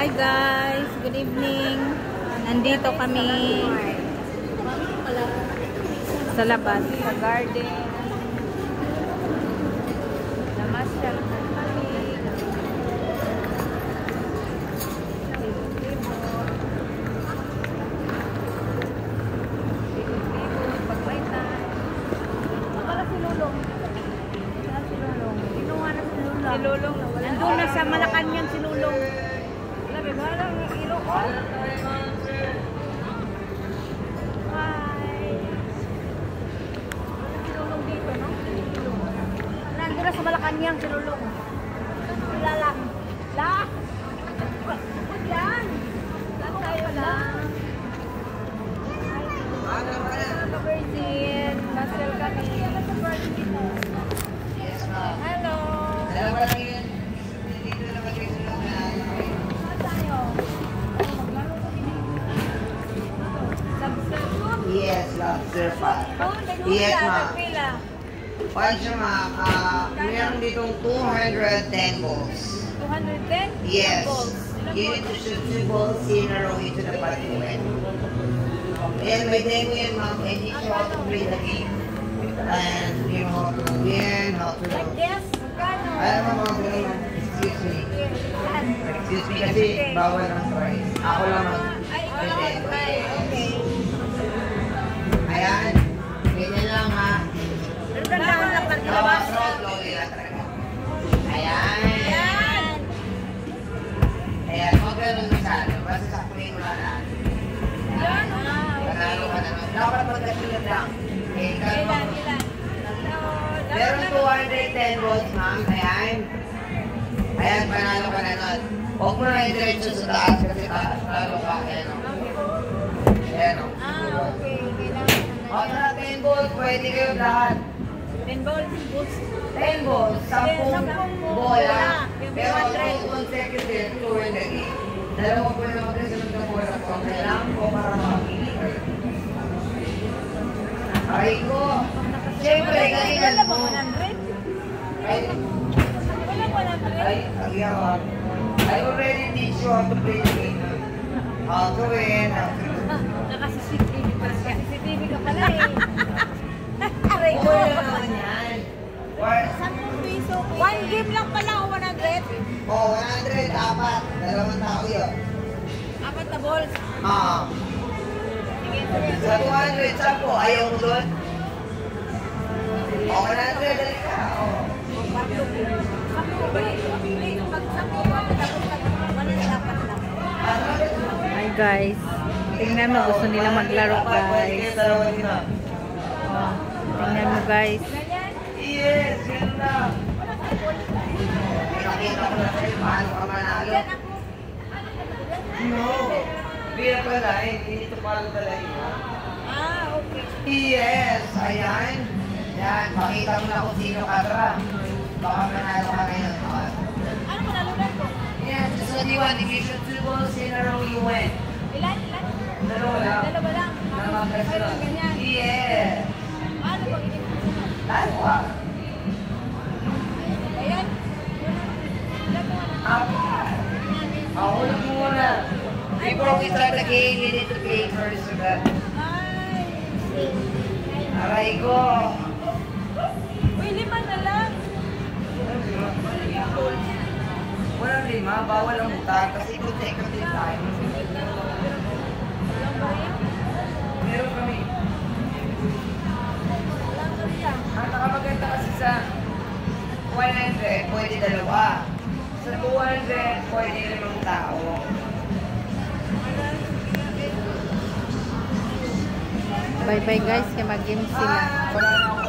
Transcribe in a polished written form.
Hi guys, good evening. Nandito kami sa labas, sa garden. Namasyal kami. Si Lulong. Nandun na sa Malacanang si Lulong. Labi ba lang yung ilo ko? Hi. Si Lulong dito, no? Nandun na sa Malacanang si Lulong. Wala lang. Lang! Huwag yan! Lang tayo lang. Virgin. Nasel kami. Hello. Yes, lobster pa. Yes, ma'am. Once ma'am, meron ditong 210 balls. 210? Yes. Balls. You need to shoot 2 balls in a row into the pot you win. And by demo yan ma'am, and you show how to play the game. And you know how to win, how to... Like this? Alam mo ma'am, excuse me. Excuse me kasi bawal ng price. Ako lang ma'am. Okay. Ayan. Ganyan lang ha. Ganda lang pagkabas. Ayan. Ayan. Huwag ganun masyado. Basta sakunin mo lang. Panalo ka na. Dapat magkasulat lang. Ilan? Meron 210 volts ma'am. Ayan. Ayan. Panalo ka na nun. Huwag mo na i-diretso sa taas kasi panalo ka. Ayan o. Ayan o. Okay. O, na 10 volts. Pwede kayo lahat. 10 balls. 10 volts. 10 bola. Pero kung consecutive to win the game. Dalawang po na magkasunod na bola po. Kailangan po para makapili kayo. Aray ko. Siyempre, kailan Wala mo. ba 100? Ay, Wala 100? agayaw. I already teach you how to play the game. How to win. Naka-CCTV pa siya. CCTV ka pala eh. Aray ko. Oo naman yan. 10 piso. 1 game lang pala o 100? Oo, 100. Apat. Dalawang tao yun. 4 na balls. Sige. Sa 200, saan po? Ayaw mo doon? O, 100. Dali ka. Oo. Hi guys. Tingnan mo, gusto nila maglaro guys. Oh, tingnan mo guys. Yes, yan na. Nakita ko na sa'yo, paano ka manalo? No. Bira pala, hindi ito pala talaga. Okay. Yes, ayan. Yan, pakita mo na kung sino ka tra. Baka manalo ka ngayon. Ano manalunan ko? Yes, just what you want. If you shoot 2 balls in a row, you win. Ilan? Dalawa lang. Dalawa lang. Namakasunod. Ganyan. Yes. Ano bang Dalawa. Ayan. Apat. Ako na muna. Before we start the game, you need to play first. Aray ko. Uy, 5 na lang. Walang 5, bawal ang utang kasi consecutive tayo. Meron kami. Ang nakamaganda kasi sa 100, pwede dalawa. Sa 200, pwede 5 tao. Bye-bye guys, kaya mag-game sila. Wala na ako